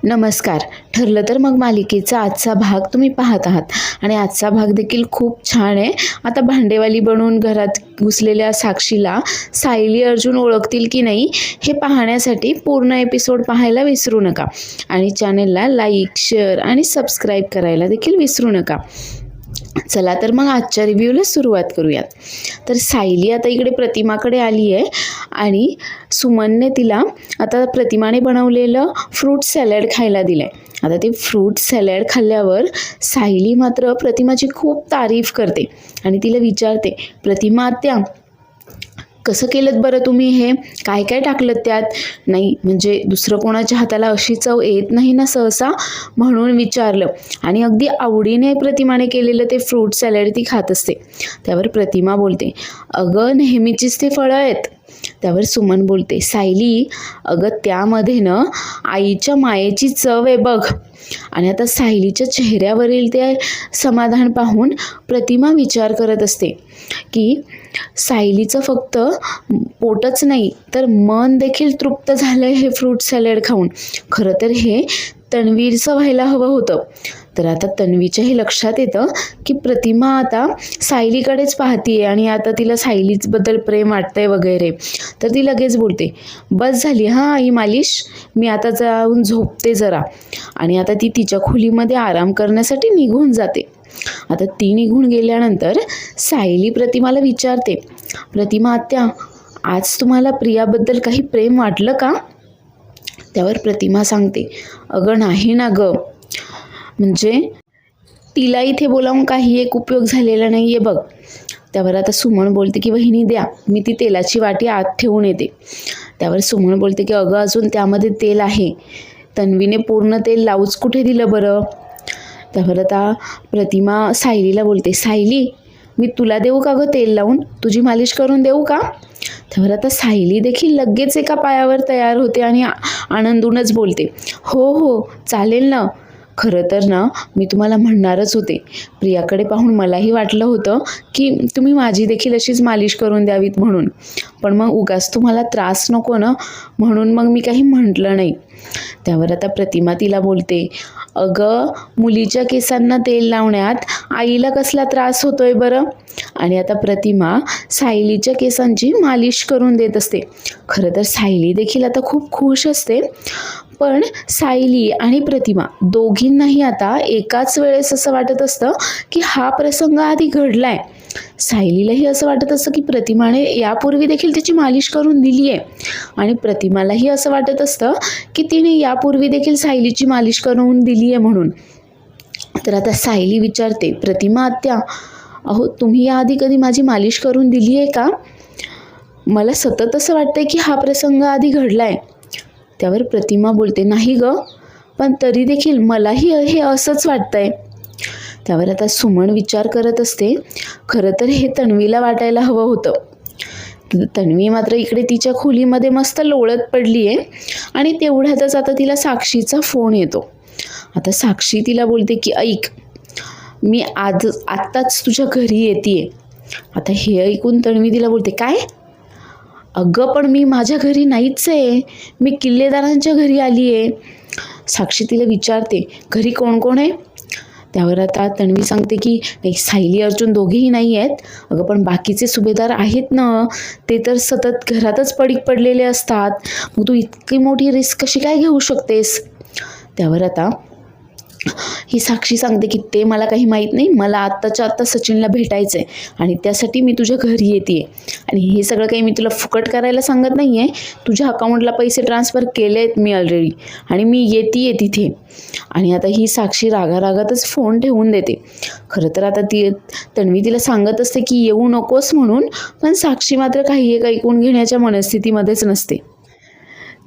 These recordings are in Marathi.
नमस्कार. ठरलं तर मग मालिकेचा आजचा भाग तुम्ही पाहत आहात आणि आजचा भाग देखील खूप छान आहे. आता भांडेवाली बनून घरात घुसलेल्या साक्षीला सायली अर्जुन ओळखतील की नाही हे पाहण्यासाठी पूर्ण एपिसोड पाहायला विसरू नका आणि चॅनेलला लाईक, शेअर आणि सबस्क्राईब करायला देखील विसरू नका. चला तर मग आजच्या रिव्ह्यूला सुरुवात करूयात. तर सायली आता इकडे प्रतिमाकडे आली आहे आणि सुमनने तिला आता प्रतिमाने बनवलेलं फ्रूट सॅलड खायला दिलं आहे. आता ते फ्रूट सॅलड खाल्ल्यावर सायली मात्र प्रतिमाची खूप तारीफ करते आणि तिला विचारते, प्रतिमा आत्या कसं केलं बरं तुम्ही, हे काय काय टाकलं त्यात? नाही म्हणजे दुसरं कोणाच्या हाताला अशी चव येत नाही ना सहसा, म्हणून विचारलं. आणि अगदी आवडीने प्रतिमाने केलेलं ते फ्रूट सॅलड ती खात असते. त्यावर प्रतिमा बोलते, अगं नेहमीचीच ते फळं आहेत. त्यावर सुमन बोलते, सायली अगं त्यामध्ये ना आईच्या मायेची चव आहे बघ. आणि आता सायलीच्या चेहऱ्यावरील ते समाधान पाहून प्रतिमा विचार करत असते की सायलीचं फक्त पोटच नाही तर मन देखील तृप्त झालंय हे फ्रूट सॅलड खाऊन. खरं तर हे तन्वीचं व्हायला हवं होतं. तर आता तन्वीच्याही लक्षात येतं की प्रतिमा आता सायलीकडेच पाहतीये आणि आता तिला सायलीबद्दल प्रेम वाटतंय वगैरे. तर ती लगेच बोलते, बस झाली हां आई मालिश, मी आता जाऊन झोपते जरा. आणि आता ती तिच्या खोलीमध्ये आराम करण्यासाठी निघून जाते. आता ती निघून गेल्यानंतर सायली प्रतिमाला विचारते, प्रतिमा आत्या आज तुम्हाला प्रियाबद्दल काही प्रेम वाटलं का? त्यावर प्रतिमा सांगते, अगं नाही ना गं, म्हणजे तिला इथे बोलावून काही एक उपयोग झालेला नाही आहे बघ. त्यावर आता सुमन बोलते की वहिनी द्या, मी ती तेलाची वाटी आत ठेवून येते. त्यावर सुमन बोलते की अगं अजून त्यामध्ये तेल आहे, तन्वीने पूर्ण तेल लावूच कुठे दिलं बरं. त्यावर आता प्रतिमा सायलीला बोलते, सायली मी तुला देऊ का गं तेल लावून, तुझी मालिश करून देऊ का? त्यावर आता सायली देखील लगेच एका पायावर तयार होते आणि आनंदूनच बोलते, हो हो चालेल ना. खरं तर ना मी तुम्हाला म्हणणारच होते, प्रियाकडे पाहून मलाही वाटलं होतं की तुम्ही माझी देखील अशीच मालिश करून द्यावीत म्हणून, पण मग उगाच तुम्हाला त्रास नको ना म्हणून मग मी काही म्हटलं नाही. त्यावर आता प्रतिमा तिला बोलते, अगं मुलीच्या केसांना तेल लावण्यात आईला कसला त्रास होतोय बरं. आणि आता प्रतिमा सायलीच्या केसांची मालिश करून देत असते. खरं तर सायली देखील आता खूप खुश असते, पण सायली आणि प्रतिमा दोघींनाही आता एकाच वेळेस असं वाटत असतं की हा प्रसंग आधी घडलाय. सायलीलाही असं वाटत असतं की प्रतिमाने यापूर्वी देखील तिची मालिश करून दिली आहे आणि प्रतिमालाही असं वाटत असतं की तिने यापूर्वी देखील सायलीची मालिश करून दिली आहे म्हणून. तर आता सायली विचारते, प्रतिमा आत्या अहो तुम्ही याआधी कधी माझी मालिश करून दिली आहे का? मला सतत असं वाटतंय की हा प्रसंग आधी घडलाय. त्यावर प्रतिमा बोलते, नाही ग, पण तरी देखील मलाही हे असंच वाटतंय. त्यावर आता सुमन विचार करत असते, खरं तर हे तन्वीला वाटायला हवं होतं. तन्वी मात्र इकडे तिच्या खोलीमध्ये मस्त लोळत पडली आहे आणि तेवढ्यातच आता तिला साक्षीचा फोन येतो. आता साक्षी तिला बोलते की ऐक, मी आत्ताच तुझ्या घरी येते. आता हे ऐकून तन्वी तिला बोलते, काय? अगं पण मी माझ्या घरी नाहीच आहे, मी किल्लेदारांच्या घरी आली आहे. साक्षी तिला विचारते, घरी कोण कोण आहे? त्यावर आता तन्वी सांगते की नाही, सायली अर्जुन दोघेही नाही आहेत. अगं पण बाकीचे सुभेदार आहेत ना, ते तर सतत घरातच पडीक पडलेले असतात, मग तू इतकी मोठी रिस्क कशी काय घेऊ शकतेस? त्यावर आता ही साक्षी सांगते की ते मला काही माहीत नाही, मला आत्ताच्या आत्ता सचिनला भेटायचं आहे आणि त्यासाठी मी तुझ्या घरी येते. आणि हे सगळं काही मी तुला फुकट करायला सांगत नाही आहे, तुझ्या अकाउंटला पैसे ट्रान्सफर केले आहेत मी ऑलरेडी आणि मी येते तिथे. आणि आता ही साक्षी रागारागातच फोन ठेवून देते. खरं तर आता तन्वी तिला सांगत असते की येऊ नकोस म्हणून, पण साक्षी मात्र काही एक ऐकून घेण्याच्या मनस्थितीमध्येच नसते.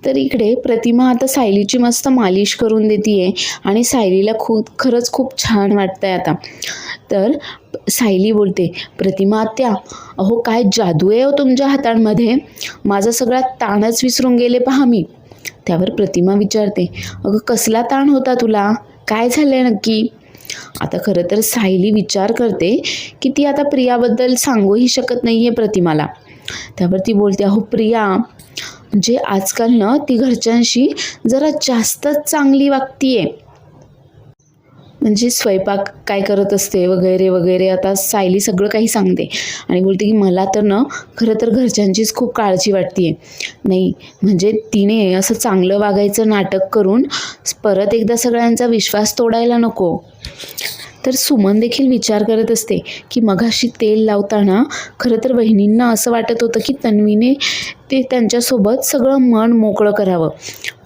तर इकडे प्रतिमा आता सायलीची मस्त मालिश करून देते आणि सायलीला खरंच खूप छान वाटतंय आता. तर सायली बोलते, प्रतिमा आत्या अहो काय जादू आहे हो तुमच्या हातांमध्ये, माझा सगळा ताणच विसरून गेले पहा मी. त्यावर प्रतिमा विचारते, अगं कसला ताण होता तुला, काय झालंय नक्की? आता खरं तर सायली विचार करते की ती आता प्रियाबद्दल सांगूही शकत नाही आहे प्रतिमाला. त्यावर ती बोलते, अहो प्रिया म्हणजे आजकाल ना ती घरच्यांशी जरा जास्तच चांगली वागतीये. म्हणजे स्वयंपाक काय करत असते वगैरे वगैरे. आता सायली सगळं काही सांगते आणि बोलते की मला तर ना खरं तर घरच्यांचीच खूप काळजी वाटते. नाही म्हणजे तिने असं चांगलं वागायचं नाटक करून परत एकदा सगळ्यांचा विश्वास तोडायला नको. तर सुमन देखील विचार करत असते की मगाशी तेल लावताना खरं तर वहिनींना असं वाटत होतं की तन्वीने ते त्यांच्यासोबत सगळं मन मोकळं करावं,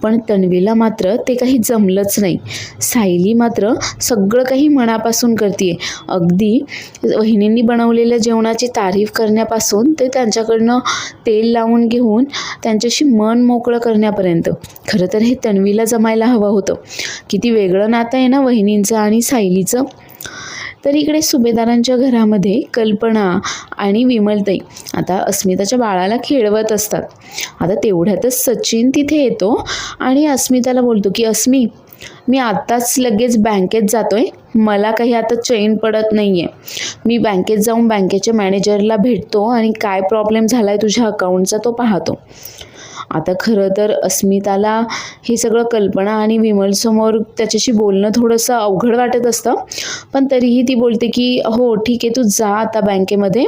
पण तन्वीला मात्र ते काही जमलंच नाही. सायली मात्र सगळं काही मनापासून करते. अगदी वहिनींनी बनवलेल्या जेवणाची तारीफ करण्यापासून ते त्यांच्याकडनं तेल लावून घेऊन त्यांच्याशी मन मोकळं करण्यापर्यंत. खरं तर हे तन्वीला जमायला हवं होतं. किती वेगळं नातं आहे ना वहिनींचं आणि सायलीचं. तर इकडे सुभेदारांच्या घरामध्ये कल्पना आणि विमलताई आता अस्मिताच्या बाळाला खेळवत असतात. आता तेवढ्यातच सचिन तिथे येतो आणि अस्मिताला बोलतो की अस्मी, मी आत्ताच लगेच बँकेत जातोय, मला काही आता चैन पडत नाही आहे. मी बँकेत जाऊन बँकेच्या मॅनेजरला भेटतो आणि काय प्रॉब्लेम झाला आहे तुझ्या अकाउंटचा तो पाहतो. आता खरं तर अस्मिताला हे सगळं कल्पना आणि विमलसमोर त्याच्याशी बोलणं थोडंसं अवघड वाटत असतं, पण तरीही ती बोलते की हो ठीक आहे, तू जा आता बँकेमध्ये,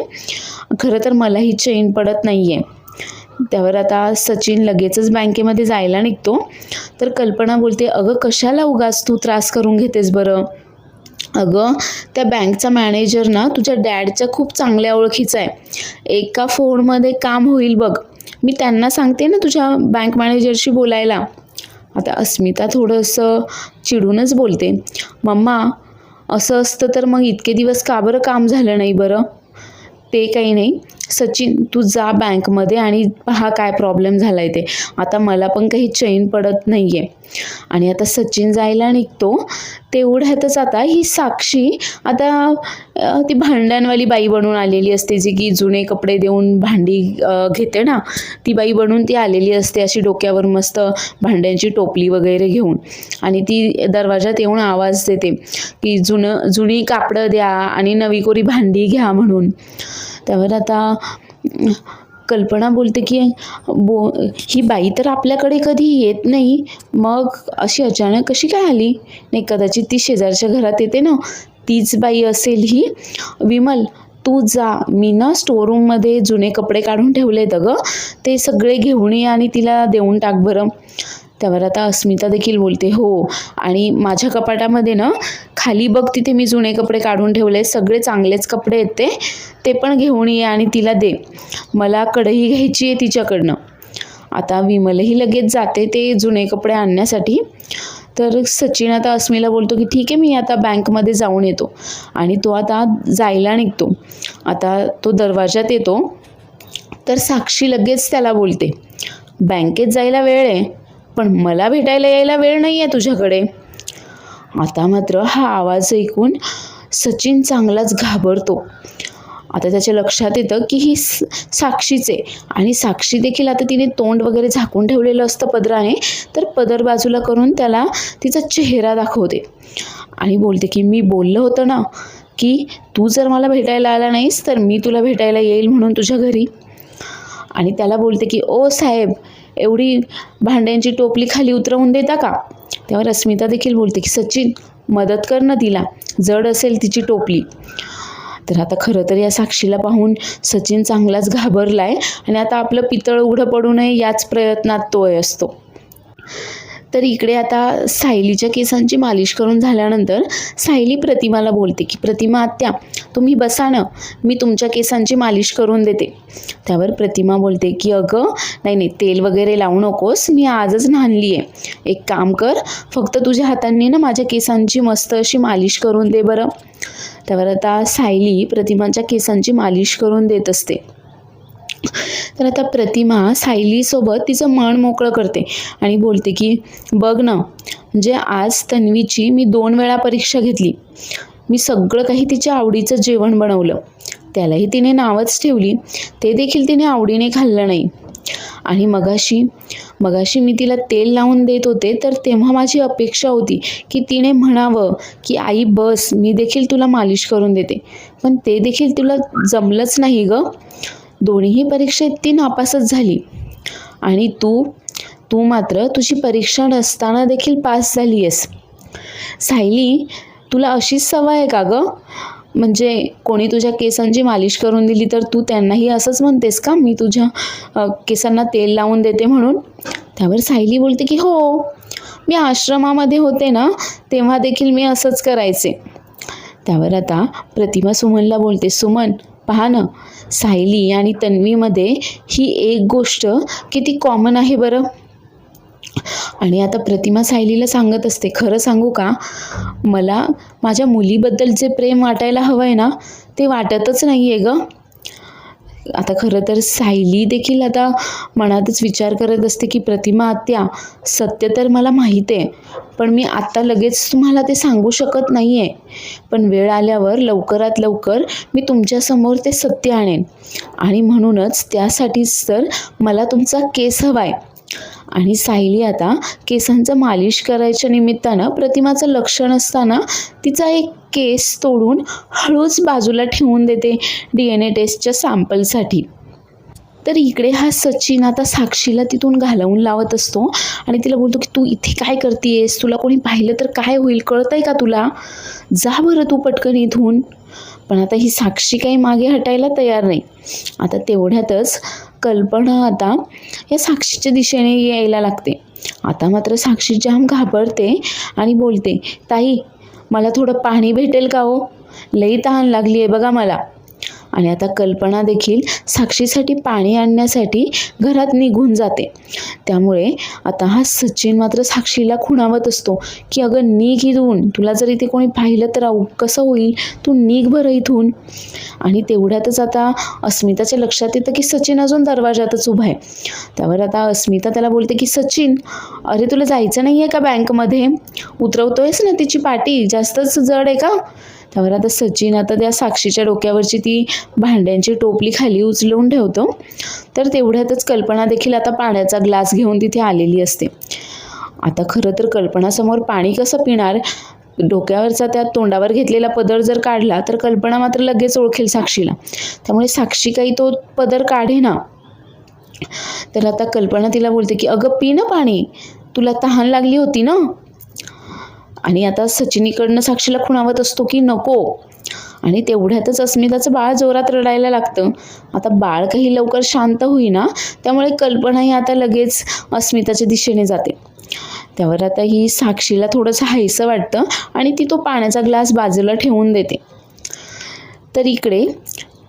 खरं तर मलाही चैन पडत नाही आहे. त्यावर आता सचिन लगेचच बँकेमध्ये जायला निघतो. तर कल्पना बोलते अगं कशाला उगाच तू त्रास करून घेतेस बरं. अगं त्या बँकचा मॅनेजर ना तुझ्या डॅडच्या खूप चांगल्या ओळखीचा आहे. एका फोनमध्ये काम होईल बघ. मी त्यांना सांगते ना तुझ्या बँक मॅनेजरशी बोलायला. आता अस्मिता थोडंसं चिडूनच बोलते, मम्मा असं असतं तर मग इतके दिवस का बरं काम झालं नाही बरं. ते काही नाही सचिन, तू जा बँकमध्ये आणि पहा काय प्रॉब्लेम झाला आहे ते. आता मला पण काही चैन पडत नाही आहे. आणि आता सचिन जायला निघतो. तेवढ्यातच आता ही साक्षी आता ती भांड्यांवाली बाई बनून आलेली असते, जी की जुने कपडे देऊन भांडी घेते ना, ती बाई बनून ती आलेली असते अशी डोक्यावर मस्त भांड्यांची टोपली वगैरे घेऊन. आणि ती दरवाजात येऊन आवाज देते की जुनी कापडं द्या आणि नवी कोरी भांडी घ्या म्हणून. त्यावर आता कल्पना बोलते की ही बाई तर आपल्याकडे कधी येत नाही, मग अशी अचानक कशी काय आली. नाही कदाचित ती शेजारच्या घरात येते ना, तीच बाई असेल ही. विमल तू जा, मी ना स्टोरूममध्ये जुने कपडे काढून ठेवलेत अगं, ते सगळे घेऊन ये आणि तिला देऊन टाक बरं. त्यावर आता अस्मिता देखील बोलते हो, आणि माझ्या कपाटामध्ये ना खाली बघ, तिथे मी जुने कपडे काढून ठेवले, सगळे चांगलेच कपडे आहेत ते पण घेऊन ये आणि तिला दे, मला कढई घ्यायची आहे तिच्याकडनं. आता विमलही लगेच जाते ते जुने कपडे आणण्यासाठी. तर सचिन आता अस्मीला बोलतो की ठीक आहे, मी आता बँकमध्ये जाऊन येतो. आणि तो आता जायला निघतो. आता तो दरवाजात येतो तर साक्षी लगेच त्याला बोलते, बँकेत जायला वेळ आहे पण मला भेटायला यायला वेळ नाही आहे तुझ्याकडे. आता मात्र हा आवाज ऐकून सचिन चांगलाच घाबरतो. आता त्याच्या लक्षात येतं की ही साक्षीच आहे. आणि साक्षी देखील आता तिने तोंड वगैरे झाकून ठेवलेलं असतं पदराने, तर पदर बाजूला करून त्याला तिचा चेहरा दाखवते आणि बोलते की मी बोललं होतं ना की तू जर मला भेटायला आला नाहीस तर मी तुला भेटायला येईल म्हणून तुझ्या घरी. आणि त्याला बोलते की ओ साहेब, एवढी भांड्यांची टोपली खाली उतरवून देता का. त्यावर अस्मिता देखील बोलते की सचिन मदत कर ना तिला, जड असेल तिची टोपली. तर आता खरं तर या साक्षीला पाहून सचिन चांगलाच घाबरलाय आणि आता आपलं पितळ उघडं पडू नये याच प्रयत्नात तो असतो. तर इकडे आता सायलीच्या केसांची मालिश करून झाल्यानंतर सायली प्रतिमाला बोलते की प्रतिमा आत्या, तुम्ही बसा ना, मी तुमच्या केसांची मालिश करून देते. त्यावर प्रतिमा बोलते की अगं नाही तेल वगैरे लावू नकोस, मी आजच न्हाणली आहे. एक काम कर, फक्त तुझ्या हातांनी ना माझ्या केसांची मस्त अशी मालिश करून दे बरं. त्यावर आता सायली प्रतिमाच्या केसांची मालिश करून देत असते. तर आता प्रतिमा सायलीसोबत तिचं मन मोकळं करते आणि बोलते की बघ ना, म्हणजे आज तन्वीची मी 2 वेळा परीक्षा घेतली. मी सगळं काही तिच्या आवडीचं जेवण बनवलं, त्यालाही तिने नावच ठेवली, ते देखील तिने आवडीने खाल्लं नाही. आणि मगाशी मी तिला तेल लावून देत होते तर तेव्हा माझी अपेक्षा होती की तिने म्हणावं की आई बस, मी देखील तुला मालिश करून देते, पण ते देखील तुला जमलंच नाही गं. दोन्हीही परीक्षेत ती नापासच झाली. आणि तू मात्र तुझी परीक्षा नसताना देखील पास झाली आहेस. सायली, तुला अशीच सवय आहे का गं? म्हणजे कोणी तुझ्या केसांची मालिश करून दिली तर तू त्यांनाही असंच म्हणतेस का, मी तुझ्या केसांना तेल लावून देते म्हणून? त्यावर सायली बोलते की हो, मी आश्रमामध्ये होते ना तेव्हा देखील मी असंच करायचे. त्यावर आता प्रतिमा सुमनला बोलते, सुमन पहा ना, सायली आणि तन्वीमध्ये ही एक गोष्ट किती कॉमन आहे बरं. आणि आता प्रतिमा सायलीला सांगत असते, खरं सांगू का, मला माझ्या मुलीबद्दल जे प्रेम वाटायला हवं आहे ना ते वाटतच नाही आहे गं. आता खरं तर सायली देखील आता मनातच विचार करत असते की प्रतिमा आत्या, सत्य तर मला माहीत आहे, पण मी आत्ता लगेच तुम्हाला ते सांगू शकत नाही आहे. पण वेळ आल्यावर लवकरात लवकर मी तुमच्यासमोर ते सत्य आणेन. आणि म्हणूनच त्यासाठीच तर मला तुमचा केस हवा आहे. आणि सायली आता केसांचं मालिश करायच्या निमित्तानं प्रतिमाचं लक्ष नसताना तिचा एक केस तोडून हळूच बाजूला ठेवून देते DNA टेस्टच्या सॅम्पलसाठी. तर इकडे हा सचिन आता साक्षीला तिथून घालवून लावत असतो आणि तिला बोलतो की तू इथे काय करतेयस, तुला कोणी पाहिलं तर काय होईल, कळत आहे का तुला, जा बरं तू पटकन इथून. पण आता ही साक्षी काही मागे हटायला तयार नाही. आता तेवढ्यातच कल्पना आता या साक्षीच्या दिशेने यायला लागते. आता मात्र साक्षी जाम घाबरते आणि बोलते, ताई मला थोडं पाणी भेटेल का हो, लई तहान लागली आहे बघा मला. आणि आता कल्पना देखील साक्षीसाठी पाणी आणण्यासाठी घरात निघून जाते. त्यामुळे आता हा सचिन मात्र साक्षीला खुणावत असतो की अगं निघ इथून, तुला जर इथे कोणी पाहिलं तर कसं होईल, तू निघ बरं इथून. आणि तेवढ्यातच आता अस्मिताच्या लक्षात येतं की सचिन अजून दरवाजातच उभा आहे. त्यावर आता अस्मिता त्याला बोलते की सचिन, अरे तुला जायचं नाही आहे का बँकमध्ये, उतरवतोयस ना तिची पाटी, जास्तच जड आहे का? त्यावर आता सचिन आता त्या साक्षीच्या डोक्यावरची ती भांड्यांची टोपली खाली उचलून ठेवतो. तर तेवढ्यातच कल्पना देखील आता पाण्याचा ग्लास घेऊन तिथे आलेली असते. आता खरं तर कल्पनासमोर पाणी कसं पिणार, डोक्यावरचा त्या तोंडावर घेतलेला पदर जर काढला तर कल्पना मात्र लगेच ओळखेल साक्षीला. त्यामुळे साक्षी काही तो पदर काढेना. तर आता कल्पना तिला बोलते की अगं पी ना पाणी, तुला तहान लागली होती ना. आणि आता सचिनीकडनं साक्षीला खुणावत असतो की नको. आणि तेवढ्यातच अस्मिताचं बाळ जोरात रडायला लागतं. आता बाळ काही लवकर शांत होईना, त्यामुळे कल्पनाही आता लगेच अस्मिताच्या दिशेने जाते. त्यावर आता ही साक्षीला थोडंसं हायसं वाटतं आणि ती तो पाण्याचा ग्लास बाजूला ठेवून देते. तर इकडे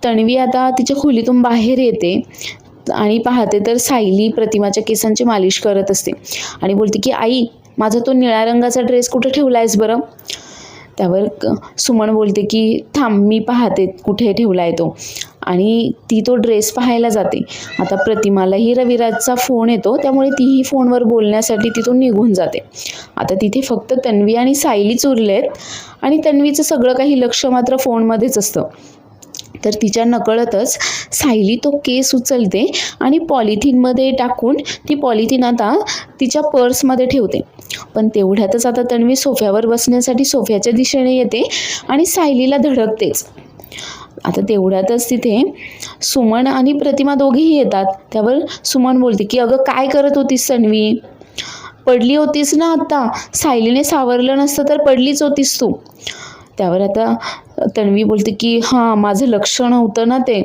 तन्वी आता तिच्या खोलीतून बाहेर येते आणि पाहते तर सायली प्रतिमाच्या केसांची मालिश करत असते आणि बोलते की आई, माझा तो निळ्या रंगाचा ड्रेस कुठे ठेवला आहेस बरं? त्यावर सुमन बोलते की थांब मी पाहते कुठे ठेवला आहे तो. आणि ती तो ड्रेस पाहायला जाते. आता प्रतिमालाही रविराजचा फोन येतो, त्यामुळे तीही फोनवर बोलण्यासाठी तिथून निघून जाते. आता तिथे फक्त तन्वी आणि सायलीच उरलेत आणि तन्वीचं सगळं काही लक्ष मात्र फोनमध्येच असतं. तर तिच्या नकळतच सायली तो केस उचलते आणि पॉलिथिनमध्ये टाकून ती पॉलिथिन आता तिच्या पर्समध्ये ठेवते. पण तेवढ्यातच आता तन्वी सोफ्यावर बसण्यासाठी सोफ्याच्या दिशेने येते आणि सायलीला धडकतेच. आता तेवढ्यातच तिथे सुमन आणि प्रतिमा दोघेही येतात. त्यावर सुमन बोलते की अगं काय करत होतीस तन्वी, पडली होतीस ना आत्ता, सायलीने सावरलं नसतं तर पडलीच होतीस तू. त्यावर आता तन्वी बोलते की हां माझं लक्ष नव्हतं ना ते.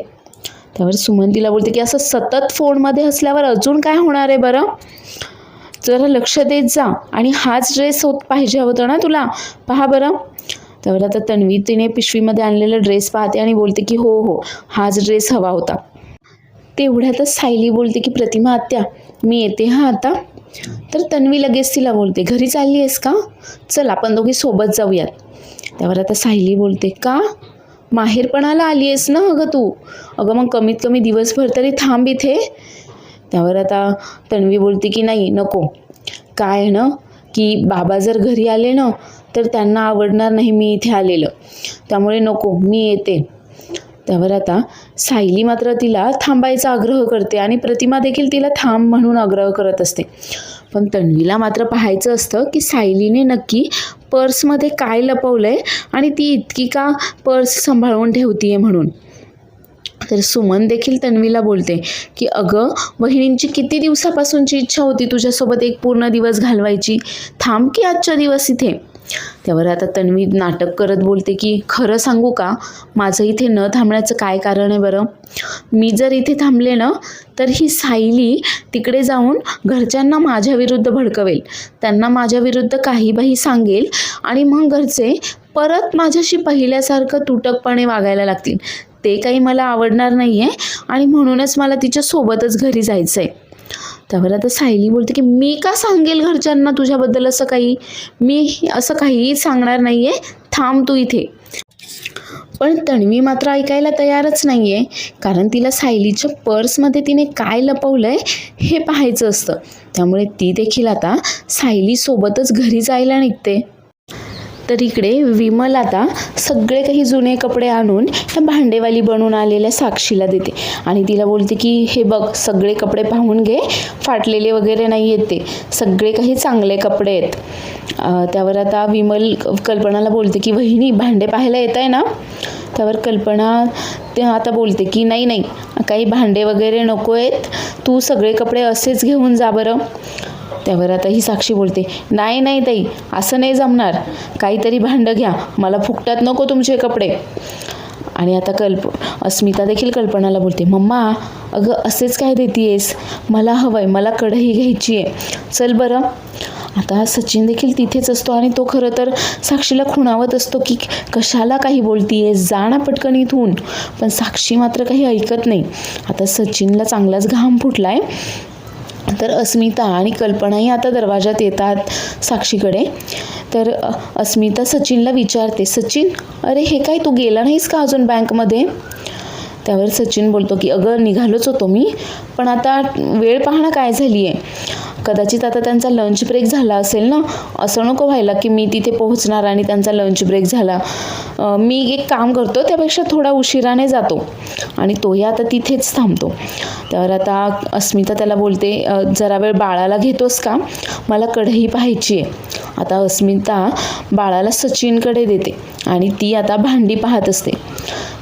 त्यावर सुमन तिला बोलते की असं सतत फोनमध्ये असल्यावर अजून काय होणार आहे बरं, जरा लक्ष देत जा. आणि हाच ड्रेस पाहिजे होता ना तुला, पहा बरं. त्यावर आता तन्वी तिने पिशवीमध्ये आणलेला ड्रेस पाहते आणि बोलते की हो हो हाच ड्रेस हवा होता. तेवढ्यातच सायली बोलते की प्रतिमा आत्या मी येते हां आता. तर तन्वी लगेच तिला बोलते घरी चालली आहेस का, चल आपण दोघी सोबत जाऊयात. त्यावर आता सायली बोलते का, माहेरपणाला आली आहेस ना अगं तू, अगं मग कमीत कमी दिवसभर तरी थांब इथे. त्यावर आता तन्वी बोलते की नाही नको, काय ना की बाबा जर घरी आले ना तर त्यांना आवडणार नाही मी इथे आलेलं, त्यामुळे नको मी येते. त्यावर आता सायली मात्र तिला थांबायचा आग्रह करते आणि प्रतिमा देखील तिला थांब म्हणून आग्रह करत असते. पण तन्वीला मात्र पाहायचं असतं की सायलीने नक्की पर्समध्ये काय लपवलं आहे आणि ती इतकी का पर्स सांभाळून ठेवतीये म्हणून. तर सुमन देखील तन्वीला बोलते की अगं, वहिनींची किती दिवसापासूनची इच्छा होती तुझ्यासोबत एक पूर्ण दिवस घालवायची, थांब की आजच्या दिवस इथे. त्यावर आता तन्वी नाटक करत बोलते की खरं सांगू का, माझं इथे न थांबण्याचं काय कारण आहे बरं. मी जर इथे थांबले ना तर ही सायली तिकडे जाऊन घरच्यांना माझ्या विरुद्ध भडकवेल, त्यांना माझ्या विरुद्ध काही बाही सांगेल आणि मग घरचे परत माझ्याशी पहिल्यासारखं तुटकपणे वागायला लागतील. ते काही मला आवडणार नाही आहे आणि म्हणूनच मला तिच्या सोबतच घरी जायचं आहे. त्यावर आता सायली बोलते की मी का सांगेल घरच्यांना तुझ्याबद्दल असं काही, मी असं काहीही सांगणार नाही आहे, थांब तू इथे. पण तन्वी मात्र ऐकायला तयारच नाही आहे, कारण तिला सायलीच्या पर्समध्ये तिने काय लपवलं आहे हे पाहायचं असतं. त्यामुळे ती देखील आता सायलीसोबतच घरी जायला निघते. तर इकडे विमल आता सगळे काही जुने कपडे आणून ह्या भांडेवाली बनून आलेल्या साक्षीला देते आणि तिला बोलते की हे बघ, सगळे कपडे पाहून घे, फाटलेले वगैरे नाही आहेत, ते सगळे काही चांगले कपडे आहेत. त्यावर आता विमल कल्पनाला बोलते की वहिनी, भांडे पाहायला येत आहे ना. त्यावर कल्पना ते आता बोलते की नाही नाही, काही भांडे वगैरे नको आहेत, तू सगळे कपडे असेच घेऊन जा बरं. त्यावर आता ही साक्षी बोलते नाही नाही ताई, असं नाही जमणार, काहीतरी भांडं घ्या, मला फुकटात नको तुमचे कपडे. आणि आता अस्मिता देखील कल्पनाला बोलते मम्मा, अगं असेच काय देतीयेस, मला हवं आहे, मला कढई घ्यायची आहे, चल बरं. आता सचिन देखील तिथेच असतो आणि तो खरं तर साक्षीला खुणावत असतो की कशाला काही बोलतीयेस, जा ना पटकन इथून. पण साक्षी मात्र काही ऐकत नाही. आता सचिनला चांगलाच घाम फुटलाय. तर अस्मिता आणि कल्पनाही आता दरवाजात येतात साक्षीकडे. तर अस्मिता सचिनला विचारते, सचिन, अरे हे काय, तू गेला नाहीस का अजून बँकमध्ये. त्यावर सचिन बोलतो की अगं, निघालोच होतो मी, पण आता वेळ पाहणं काय झाली आहे, कदाचित आता त्यांचा लंच ब्रेक झाला असेल ना, असं नको व्हायला की मी तिथे पोहोचणार आणि त्यांचा लंच ब्रेक झाला. मी एक काम करतो, त्यापेक्षा थोडा उशिराने जातो आणि तोही आता तिथेच थांबतो. त्यावर आता अस्मिता त्याला बोलते जरा वेळ बाळाला घेतोस का, मला कढई पाहायची आहे. आता अस्मिता बाळाला सचिनकडे देते आणि ती आता भांडी पाहत असते.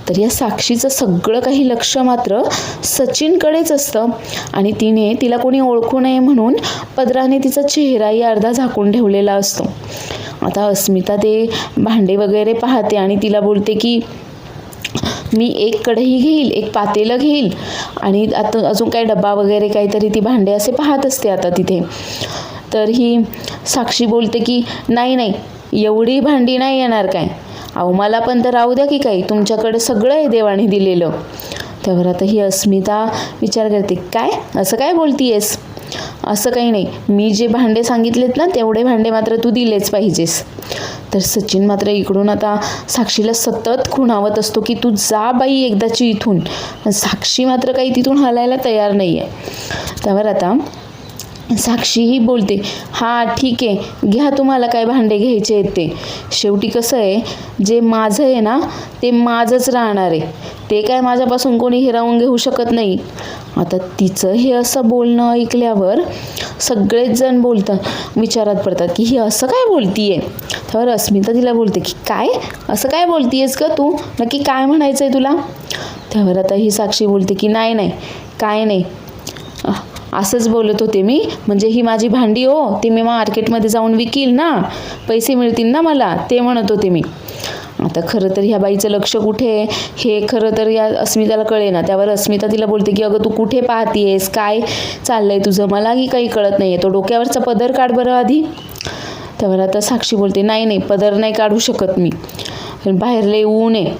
तर या साक्षीचं सगळं काही लक्ष मात्र सचिनकडेच असतं आणि तिला कोणी ओळखू नये म्हणून पदराने तिचा चेहराही अर्धा झाकून ठेवलेला असतो. आता अस्मिता ते भांडे वगैरे पाहते आणि तिला बोलते की मी एक कढई घेईल, एक पातेलं घेईल आणि आता अजून काय डब्बा वगैरे काहीतरी ती भांडे असे पाहत असते आता तिथे. तर ही साक्षी बोलते की नाही नाही, एवढी भांडी नाही येणार काय, अहो मला पण तर राहू द्या की काही, तुमच्याकडे सगळं आहे देवाने दिलेलं. त्यावर आता ही अस्मिता विचार करते, काय असं काय बोलतीयेस, असं काही नाही, मी जे भांडे सांगितलेत ना तेवढे भांडे मात्र तू दिलेच पाहिजेस. तर सचिन मात्र इकडून आता साक्षीला सतत खुणावत असतो की तू जा बाई एकदाची इथून. साक्षी मात्र काही तिथून हलायला तयार नाही आहे. त्यावर आता साक्षीही बोलते हां ठीक आहे, घ्या तुम्हाला काय भांडे घ्यायचे आहेत ते, शेवटी कसं आहे, जे माझं आहे ना ते माझंच राहणार आहे, ते काय माझ्यापासून कोणी हिरावून घेऊ शकत नाही. आता तिचं हे असं बोलणं ऐकल्यावर सगळेच जण विचारात पडतात की ही असं काय बोलतीये. त्यावर अस्मिता तिला बोलते की काय असं काय बोलतीयेस का तू, नक्की काय म्हणायचं आहे तुला. त्यावर आता ही साक्षी बोलते की नाही नाही, काय नाही, असंच बोलत होते मी, म्हणजे ही माझी भांडी हो, ती मी मार्केटमध्ये जाऊन विकील ना, पैसे मिळतील ना मला, ते म्हणत होते मी. आता खरं तर ह्या बाईचं लक्ष कुठे आहे हे खरं तर या अस्मिताला कळे ना. त्यावर अस्मिता तिला बोलते की अगं तू कुठे पाहतीयेस, काय चाललंय तुझं, मलाही काही कळत नाही आहे, तो डोक्यावरचा पदर काढ बरं आधी. त्यावर आता साक्षी बोलते नाही नाही, पदर नाही काढू शकत मी, बाहेर लय ऊन आहे.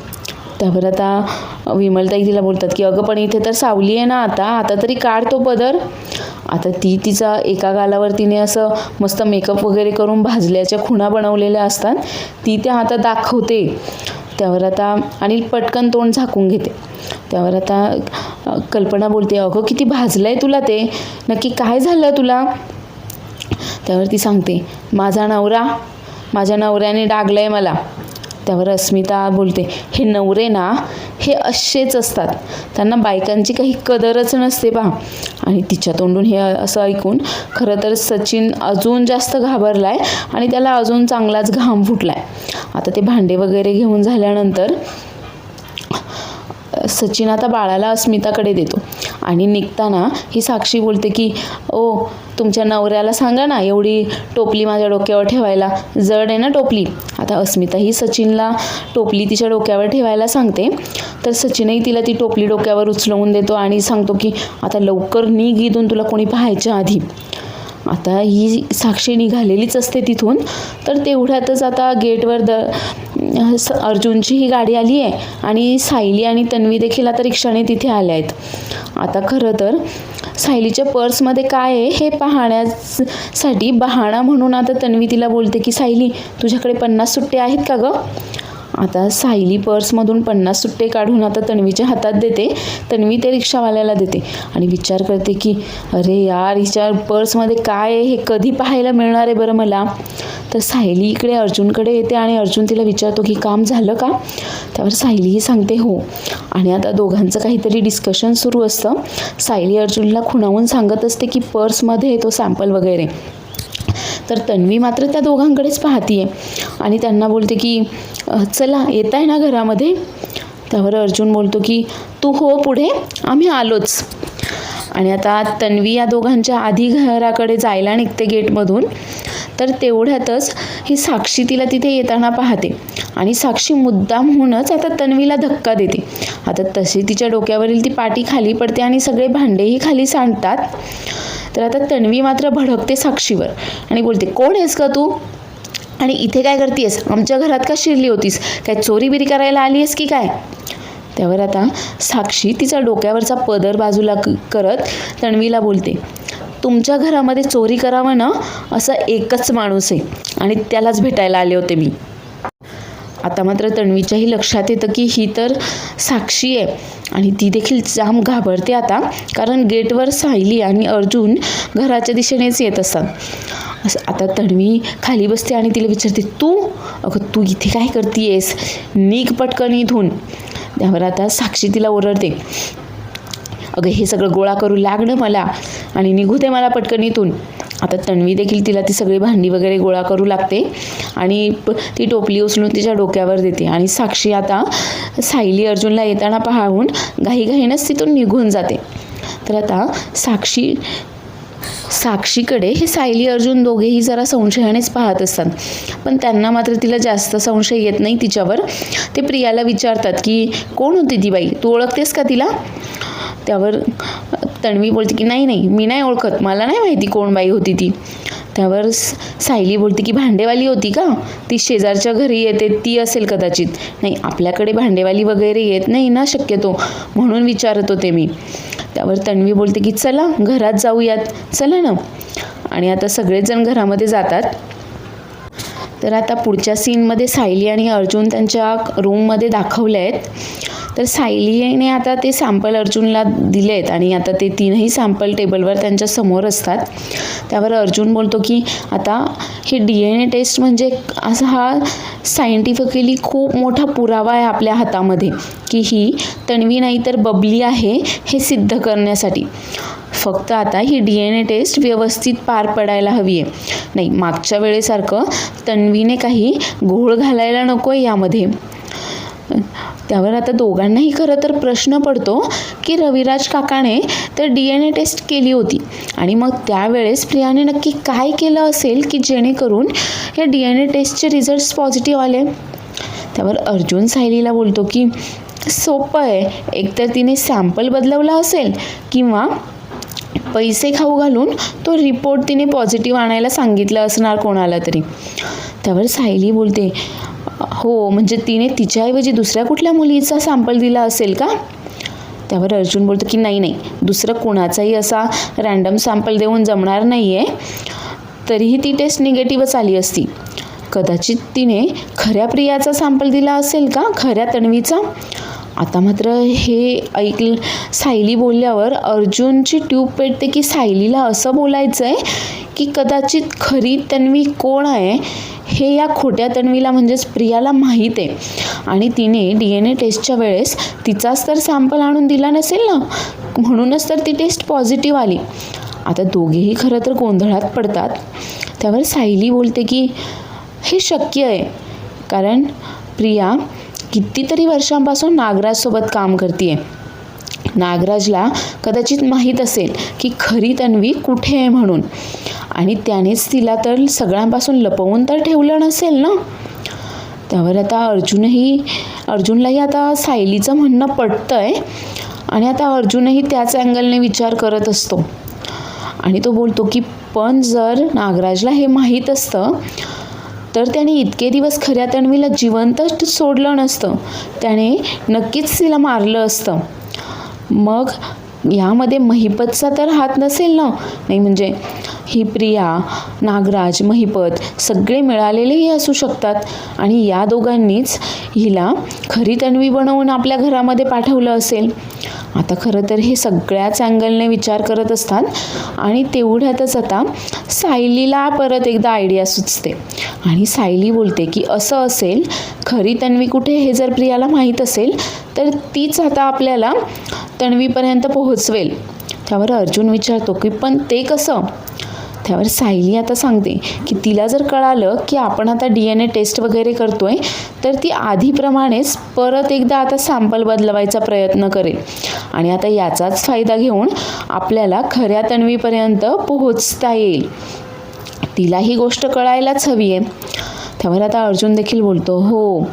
त्यावर आता विमलताई तिला बोलतात की अगं पण इथे तर सावली आहे ना, आता तरी काढ तो पदर. आता ती तिचा एका गालावर तिने असं मस्त मेकअप वगैरे करून भाजल्याच्या खुणा बनवलेल्या असतात, ती त्या आता दाखवते. त्यावर आता आणि पटकन तोंड झाकून घेते. त्यावर आता कल्पना बोलते अगं किती भाजलंय तुला ते, नक्की काय झालं तुला. त्यावर ती सांगते माझ्या नवऱ्याने डागलंय मला. त्यावर अस्मिता बोलते हे नवरे ना हे असेच असतात, त्यांना बायकांची काही कदरच नसते पहा. आणि तिच्या तोंडून हे असं ऐकून खरं तर सचिन अजून जास्त घाबरलाय आणि त्याला अजून चांगलाच घाम फुटलाय. आता ते भांडे वगैरे घेऊन झाल्यानंतर सचिन आता बाळाला अस्मिताकडे देतो आणि निघताना ही साक्षी बोलते की ओ तुमच्या नवऱ्याला सांगा ना एवढी टोपली माझ्या डोक्यावर ठेवायला, जड आहे ना टोपली. आता अस्मिता ही सचिनला टोपली तिच्या डोक्यावर ठेवायला सांगते, तर सचिनही तिला ती टोपली डोक्यावर उचलवून देतो आणि सांगतो की आता लवकर निघ इथून, तुला कोणी पाहायच्या आधी. आता ही साक्षी निघालेलीच असते तिथून, तर तेवढ्यातच आता गेटवर अर्जुनची ही गाडी आली आहे आणि सायली आणि तन्वी देखील आता रिक्षाने तिथे आल्या आहेत. आता खरं तर सायलीच्या पर्समध्ये काय आहे हे पाहण्यासाठी बहाणा म्हणून आता तन्वी तिला बोलते की सायली तुझ्याकडे 50 सुट्टे आहेत का गं. आता सायली पर्समधून 50 सुट्टे काढून आता तन्वीच्या हातात देते. तन्वी ते रिक्षावाल्याला देते आणि विचार करते की अरे यार हिच्या पर्समध्ये काय आहे हे कधी पाहायला मिळणार आहे बरं मला. तर सायली इकडे अर्जुनकडे येते आणि अर्जुन तिला विचारतो की काम झालं का. त्यावर सायलीही सांगते हो. आणि आता दोघांचं काहीतरी डिस्कशन सुरू असतं. सायली अर्जुनला खुणावून सांगत असते की पर्समध्ये तो सॅम्पल वगैरे. तर तन्वी मात्र त्या दोघांकडेच पाहतीये आणि त्यांना बोलते की चला येत आहे ना घरामध्ये. त्यावर अर्जुन बोलतो की तू हो पुढे, आम्ही आलोच. आणि आता तन्वी या दोघांच्या आधी घराकडे जायला निघते गेटमधून. तर तेवढ्यातच ही साक्षी तिला तिथे येताना पाहते आणि साक्षी मुद्दाम होऊनच आता तन्वीला धक्का देते. आता तशी तिच्या डोक्यावरील ती पाटी खाली पडते आणि सगळे भांडेही खाली सांडतात. तर आता तन्वी मात्र भडकते साक्षीवर आणि बोलते कोण आहेस का तू आणि इथे काय करतेस, आमच्या घरात का शिरली होतीस, काय चोरी बिरी करायला आली आहेस की काय. त्यावर आता साक्षी तिचा डोक्यावरचा पदर बाजूला करत तन्वीला बोलते तुमच्या घरामध्ये चोरी करावं ना असं एकच माणूस आहे आणि त्यालाच भेटायला आले होते मी. आता मात्र तन्वीच्याही लक्षात येतं की ही तर साक्षी आहे आणि ती देखील जाम घाबरते आता, कारण गेटवर सायली आणि अर्जुन घराच्या दिशेनेच येत असतात. आता तन्वी खाली बसते आणि तिला विचारते अगं तू इथे काय करतीयेस, निघ पटकन इथून. त्यावर आता साक्षी तिला ओरडते अगं हे सगळं गोळा करू लागणं मला आणि निघू दे मला पटकन इथून. आता तन्वी देखील तिला ती सगळी भांडी वगैरे गोळा करू लागते आणि ती टोपली उचलून तिच्या डोक्यावर देते आणि साक्षी आता सायली अर्जुनला येताना पाहून घाईघाईनंच तिथून निघून जाते. तर आता साक्षीकडे हे सायली अर्जुन दोघेही जरा संशयानेच पाहत असतात, पण त्यांना मात्र तिला जास्त संशय येत नाही तिच्यावर. ते प्रियाला विचारतात की कोण होती ती बाई, तू ओळखतेस का तिला. त्यावर तन्वी बोलते की नाही मी नाही ओळखत, मला नाही माहिती कोण बाई होती ती. त्यावर सायली बोलते की भांडेवाली होती का, ती शेजारच्या घरी येते ती असेल कदाचित. नाही आपल्याकडे भांडेवाली वगैरे येत नाही ना शक्यतो, म्हणून विचारत होते मी. त्यावर तन्वी बोलते की चला घरात जाऊयात, चला ना. आणि आता सगळेच जण घरामध्ये जातात. तर आता पुढच्या सीनमध्ये सायली आणि अर्जुन त्यांच्या रूममध्ये दाखवले आहेत. तर सायलीने आता ते सॅम्पल अर्जुनला दिले आहेत आणि आता ते 3ही सॅम्पल टेबलवर त्यांच्या समोर असतात. त्यावर अर्जुन बोलतो की आता ही DNA टेस्ट म्हणजे असा हा सायंटिफिकली खूप मोठा पुरावा आहे आपल्या हातामध्ये की ही तन्वी नाही तर बबली आहे हे सिद्ध करण्यासाठी. फक्त आता ही DNA टेस्ट व्यवस्थित पार पडायला हवी आहे. नाही मागच्या वेळेसारखं तन्वीने काही घोळ घालायला नको आहे यामध्ये. त्यावर आता दोघांनाही खरं तर प्रश्न पडतो की रविराज काकाने तर DNA टेस्ट केली होती आणि मग त्यावेळेस प्रियाने नक्की काय केलं असेल की जेणेकरून या DNA टेस्टचे रिझल्ट्स पॉझिटिव्ह आले. त्यावर अर्जुन सायलीला बोलतो की सोपं आहे, एकतर तिने सॅम्पल बदलवला असेल किंवा पैसे खाऊ घालून तो रिपोर्ट तिने पॉझिटिव्ह आणायला सांगितलं असणार कोणाला तरी. त्यावर सायली बोलते हो म्हणजे तिने तिच्याऐवजी दुसऱ्या कुठल्या मुलीचा सॅम्पल दिला असेल का. त्यावर अर्जुन बोलतो की नाही दुसरं कोणाचाही असा रँडम सॅम्पल देऊन जमणार नाही आहे, तरीही ती टेस्ट निगेटिव्हच आली असती. कदाचित तिने खऱ्या प्रियाचा सॅम्पल दिला असेल का, खऱ्या तन्वीचा. आता मात्र हे सायली बोलल्यावर अर्जुनची ट्यूब पेटते की सायलीला असं बोलायचं आहे की कदाचित खरी तन्वी कोण आहे हे या खोट्या तन्वीला म्हणजेच प्रियाला माहीत आहे आणि तिने DNA टेस्टच्या वेळेस तिचाच तर सॅम्पल आणून दिला नसेल ना, म्हणूनच तर ती टेस्ट पॉझिटिव्ह आली. आता दोघेही खरं तर गोंधळात पडतात. त्यावर सायली बोलते की हे शक्य आहे कारण प्रिया कितीतरी वर्षांपासून नागराजसोबत काम करते. नागराजला कदाचित माहीत असेल की खरी तन्वी कुठे आहे म्हणून, आणि त्यानेच तिला तर सगळ्यांपासून लपवून तर ठेवलं नसेल ना. त्यावर आता अर्जुनलाही आता सायलीचं म्हणणं पटतंय, आणि आता अर्जुनही त्याच अँगलने विचार करत असतो. आणि तो बोलतो की पण जर नागराजला हे माहीत असतं तर त्याने इतके दिवस खऱ्या तन्वीला जिवंत सोडलं नसतं, त्याने नक्कीच तिला मारलं असतं. मग यामध्ये महिपतचा तर हात नसेल ना. नाही म्हणजे ही प्रिया, नागराज, महिपत सगळे मिळालेलेही असू शकतात, आणि या दोघांनीच हिला खरी तन्वी बनवून आपल्या घरामध्ये पाठवलं असेल. आता खरं तर हे सगळ्याच अँगलने विचार करत असतात, आणि तेवढ्यातच आता सायलीला परत एकदा आयडिया सुचते, आणि सायली बोलते की असं असेल, खरी तन्वी कुठे हे जर प्रियाला माहीत असेल तर तीच आता आपल्याला तन्वीपर्यंत पोहोचवेल. त्यावर अर्जुन विचारतो की पण ते कसं. त्यावर सायली आता सांगते की तिला जर कळालं की आपण आता DNA टेस्ट वगैरे करतोय तर ती आधीप्रमाणेच परत एकदा आता सॅम्पल बदलवायचा प्रयत्न करेल, आणि आता याचाच फायदा घेऊन आपल्याला खऱ्या तन्वीपर्यंत पोहोचता येईल. तिला ही गोष्ट कळायलाच हवी आहे. त्यावर आता अर्जुन देखील बोलतो हो,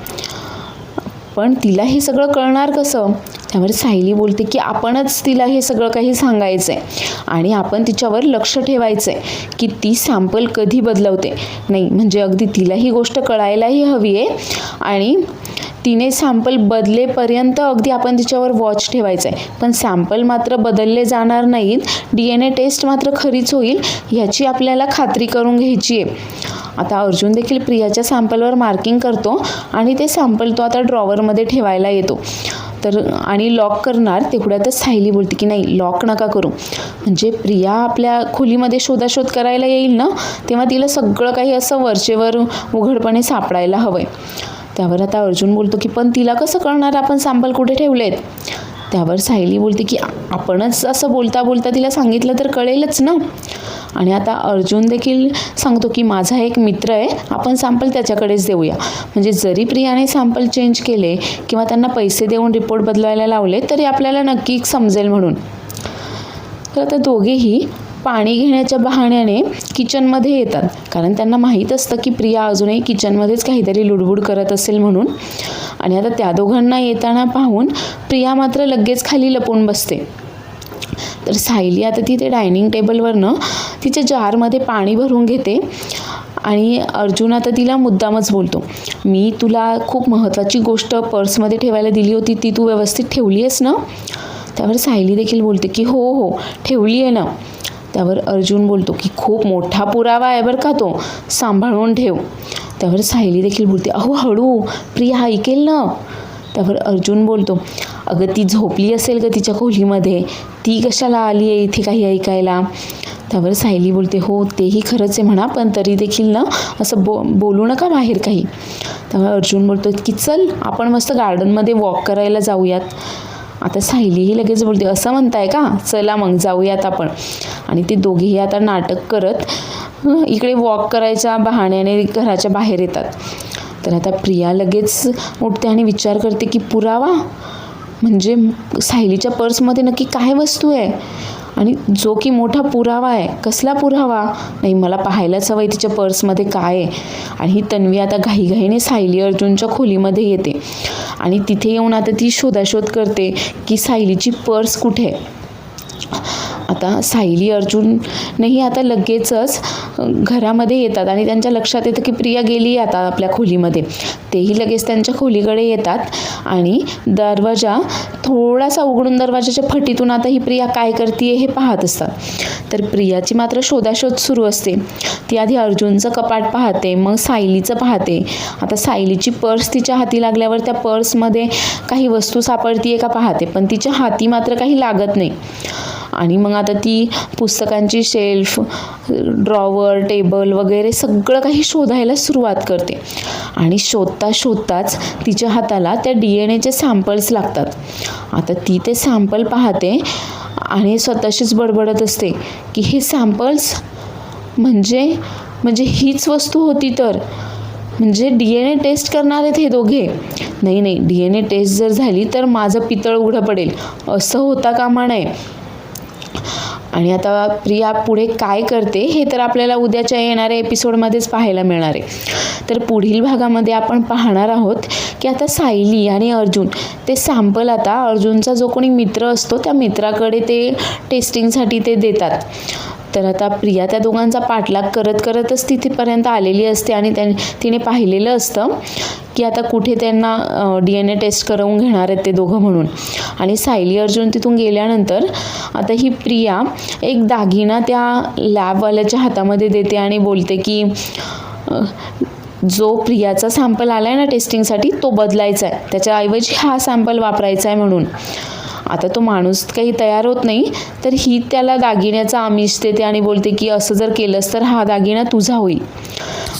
पण तिला हे सगळं कळणार कसं. त्यावर सायली बोलते की आपणच तिला हे सगळं काही सांगायचं आहे, आणि आपण तिच्यावर लक्ष ठेवायचं आहे की ती सॅम्पल कधी बदलवते. नाही म्हणजे अगदी तिला ही गोष्ट कळायलाही हवी आहे, आणि तिने सॅम्पल बदलेपर्यंत अगदी आपण तिच्यावर वॉच ठेवायचं आहे. पण सॅम्पल मात्र बदलले जाणार नाहीत, DNA टेस्ट मात्र खरीच होईल ह्याची आपल्याला खात्री करून घ्यायची आहे. आता अर्जुन देखील प्रियाच्या सॅम्पलवर मार्किंग करतो, आणि ते सॅम्पल तो आता ड्रॉवरमध्ये ठेवायला येतो. आणि लॉक करणार तेवढ्यातच सायली बोलते की नाही, लॉक नका करू, म्हणजे प्रिया आपल्या खोलीमध्ये शोधाशोध करायला येईल ना, तेव्हा तिला सगळं काही असं वरचेवर उघडपणे सापडायला हवंय. त्यावर आता अर्जुन बोलतो की पण तिला कसं कळणार आपण सॅम्पल कुठे ठेवलेत. त्यावर सायली बोलते की आपणच असं बोलता बोलता तिला सांगितलं तर कळेलच ना. आणि आता अर्जुन देखील सांगतो की माझा एक मित्र आहे, आपण सॅम्पल त्याच्याकडेच देऊया, म्हणजे जरी प्रियाने सॅम्पल चेंज केले किंवा त्यांना पैसे देऊन रिपोर्ट बदलवायला लावले तरी आपल्याला नक्की समजेल म्हणून. तर आता दोघेही पाणी घेण्याच्या बहाण्याने किचनमध्ये येतात, कारण त्यांना माहीत असतं की प्रिया अजूनही किचनमध्येच काहीतरी लुडबुड करत असेल म्हणून. आणि आता त्या दोघांना येताना पाहून प्रिया मात्र लगेच खाली लपून बसते. तर सायली आता तिथे डायनिंग टेबलवरनं तिच्या जारमध्ये पाणी भरून घेते, आणि अर्जुन आता तिला मुद्दामच बोलतो मी तुला खूप महत्त्वाची गोष्ट पर्समध्ये ठेवायला दिली होती, ती तू व्यवस्थित ठेवली आहेस ना. त्यावर सायली देखील बोलते की हो हो ठेवली आहे ना. त्यावर अर्जुन बोलतो की खूप मोठा पुरावा आहे बरं का तो, सांभाळून ठेव. त्यावर सायली देखील बोलते अहो हळू, प्रिया ऐकेल ना. त्यावर अर्जुन बोलतो अगं ती झोपली असेल ग तिच्या खोलीमध्ये, ती कशाला आली आहे इथे काही ऐकायला. त्यावर सायली बोलते हो तेही खरंच आहे म्हणा, पण तरी देखील ना असं बोलू नका बाहेर काही. त्यावर अर्जुन बोलतो की चल आपण मस्त गार्डनमध्ये वॉक करायला जाऊयात. आता सायलीही लगेच बोलते असं म्हणताय का, चला मग जाऊयात आपण. आणि ते दोघेही आता नाटक करत इकडे वॉक करायच्या बहाण्याने घराच्या बाहेर येतात. तर आता प्रिया लगेच उठते आणि विचार करते की पुरावा म्हणजे सायलीच्या पर्समध्ये नक्की काय वस्तू आहे, आणि जो की मोठा पुरावा आहे. कसला पुरावा, नाही मला पाहायलाच हवं आहे तिच्या पर्समध्ये काय आहे. आणि ही तन्वी आता घाईघाईने सायली अर्जुनच्या खोलीमध्ये येते, आणि तिथे येऊन आता ती शोधाशोध करते की सायलीची पर्स कुठे आहे. आता सायली अर्जुननेही आता लगेचच घरामध्ये येतात, आणि त्यांच्या लक्षात येतं की प्रिया गेली आता आपल्या खोलीमध्ये. तेही लगेच त्यांच्या खोलीकडे येतात, आणि दरवाजा थोडासा उघडून दरवाजाच्या फटीतून आता ही प्रिया काय करते हे पाहत असतात. तर प्रियाची मात्र शोधाशोध सुरू असते. ती आधी अर्जुनचं कपाट पाहते, मग सायलीचं पाहते. आता सायलीची पर्स तिच्या हाती लागल्यावर त्या पर्समध्ये काही वस्तू सापडते का पाहते, पण तिच्या हाती मात्र काही लागत नाही. आणि मग आता ती पुस्तकांची शेल्फ, ड्रॉवर, टेबल वगैरे सगळं काही शोधायला सुरुवात करते, आणि शोधताच तिच्या हाताला त्या DNAचे सॅम्पल्स लागतात. आता ती ते सॅम्पल पाहते आणि स्वतःशीच बडबडत असते की हे सॅम्पल्स म्हणजे हीच वस्तू होती तर. म्हणजे DNA टेस्ट करणार आहेत हे दोघे? नाही, DNA टेस्ट जर झाली तर माझं पितळ उघडं पडेल, असं होता कामा नये. आणि आता प्रिया पुढे काय करते हे तर आपल्याला उद्याच्या येणाऱ्या एपिसोडमध्येच पाहायला मिळणार आहे. तर पुढील भागामध्ये आपण पाहणार आहोत की आता सायली आणि अर्जुन ते सॅम्पल आता अर्जुनचा जो कोणी मित्र असतो त्या मित्राकडे ते टेस्टिंगसाठी ते देतात. तर आता प्रिया त्या दोघांचा पाठलाग करतच तिथेपर्यंत आलेली असते आणि तिने पाहिलेलं असतं की आता कुठे त्यांना DNA टेस्ट करवून घेणार आहेत ते दोघं म्हणून. आणि सायली अर्जुन तिथून गेल्यानंतर आता ही प्रिया एक दागिना त्या लॅबवाल्याच्या हातामध्ये देते आणि बोलते की जो प्रियाचा सॅम्पल आला आहे ना टेस्टिंगसाठी तो बदलायचा आहे, त्याच्याऐवजी हा सॅम्पल वापरायचा आहे म्हणून. आता तो माणूस काही तयार होत नाही, तर ही त्याला दागिन्याचा आमिष देते आणि बोलते की असं जर केलंस तर हा दागिना तुझा होईल.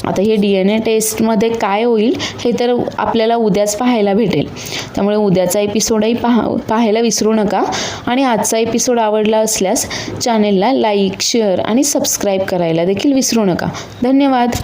आता हे DNA टेस्टमध्ये काय होईल हे तर आपल्याला उद्याच पाहायला भेटेल. त्यामुळे उद्याचा एपिसोडही पाहायला विसरू नका. आणि आजचा एपिसोड आवडला असल्यास चॅनेलला लाईक, शेअर आणि सबस्क्राईब करायला देखील विसरू नका. धन्यवाद.